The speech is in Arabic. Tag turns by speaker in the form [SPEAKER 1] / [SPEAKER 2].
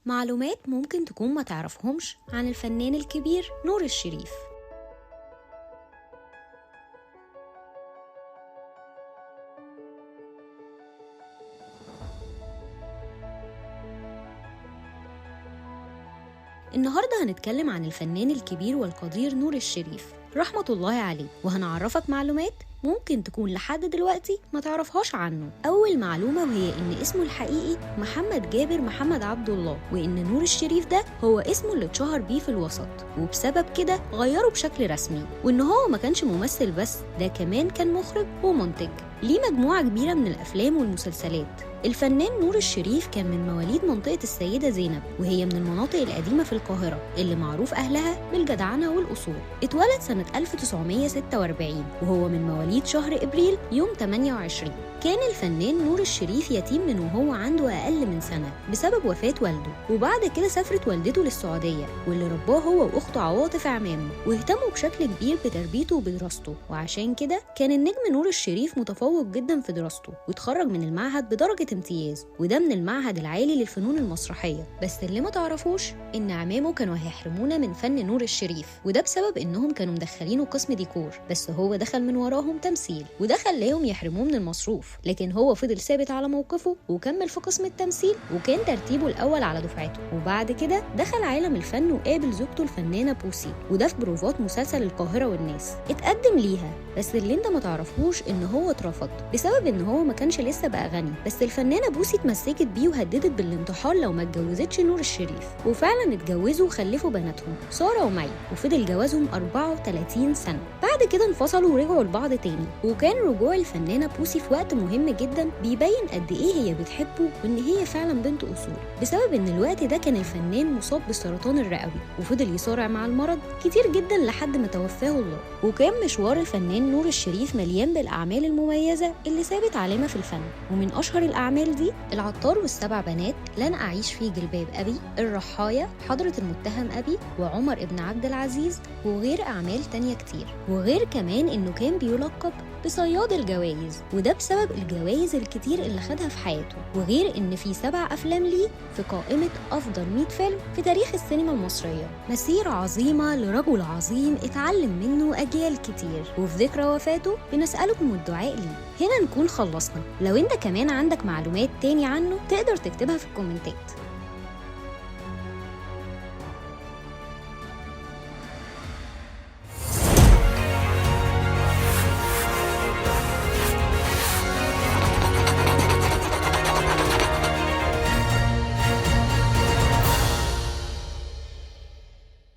[SPEAKER 1] معلومات ممكن تكون ما تعرفهمش عن الفنان الكبير نور الشريف. النهاردة هنتكلم عن الفنان الكبير والقدير نور الشريف رحمة الله عليه، وهنعرفك معلومات ممكن تكون لحد دلوقتي ما تعرفهاش عنه. أول معلومة وهي إن اسمه الحقيقي محمد جابر محمد عبد الله، وإن نور الشريف ده هو اسمه اللي اتشهر بيه في الوسط، وبسبب كده غيره بشكل رسمي. وإن هو ما كانش ممثل بس، ده كمان كان مخرج ومنتج، ليه مجموعة كبيرة من الأفلام والمسلسلات. الفنان نور الشريف كان من مواليد منطقة السيدة زينب، وهي من المناطق القديمة في القاهرة اللي معروف أهلها بالجدعنة والأصول. اتولد سنة 1946، وهو من مواليد شهر إبريل يوم 28. كان الفنان نور الشريف يتيم من وهو عنده أقل من سنة بسبب وفاة والده، وبعد كده سافرت والدته للسعودية، واللي رباه هو وأخته عواطف عمامه، واهتموا بشكل كبير بتربيته وبدراسته. وعشان كده كان النجم نور الشريف متفوق جدا في دراسته، واتخرج من المعهد بدرجة امتياز، وده من المعهد العالي للفنون المسرحية. بس اللي ما تعرفوش إن عمامه كانوا هيحرمونا من فن نور الشريف، وده بسبب إنهم كانوا مدخلينه قسم ديكور، بس هو دخل من وراهم تمثيل، وده خلاهم يحرموه من المصروف. لكن هو فضل ثابت على موقفه وكمل في قسم التمثيل، وكان ترتيبه الأول على دفعته. وبعد كده دخل عالم الفن وقابل زوجته الفنانة بوسي، وده في بروفات مسلسل القاهرة والناس. اتقدم ليها، بس اللي انت ما تعرفوش ان هو اترفض بسبب ان هو ما كانش لسه بقى غني. بس الفنانة بوسي اتمسكت بيه وهددت بالانتحار لو ما اتجوزتش نور الشريف، وفعلا اتجوزوا وخلفوا بناتهم سارة ومي، وفضل جوازهم 34 سنة. بعد كده انفصلوا ورجعوا لبعض تاني، وكان رجوع الفنانة بوسي في وقت مهم جدا بيبين قد ايه هي بتحبه، وان هي فعلا بنت اصول، بسبب ان الوقت ده كان الفنان مصاب بالسرطان الرئوي، وفضل يصارع مع المرض كتير جدا لحد ما توفاه الله. وكان مشوار الفنان نور الشريف مليان بالاعمال المميزة اللي سابت علامة في الفن، ومن اشهر الاعمال دي العطار والسبع بنات، لن اعيش في جلباب ابي، الرحاية، حضرة المتهم ابي، وعمر ابن عبد العزيز، وغير اعمال تانية كتير. وغير كمان انه كان بيلقب بصياد الجوائز، وده بسبب الجوائز الكتير اللي خدها في حياته. وغير ان في 7 افلام ليه في قائمة افضل 100 فيلم في تاريخ السينما المصرية. مسيرة عظيمة لرجل عظيم اتعلم منه اجيال كتير، وفي ذكرى وفاته بنسألكم الدعاء ليه. هنا نكون خلصنا. لو انت كمان عندك معلومات تاني عنه تقدر تكتبها في الكومنتات.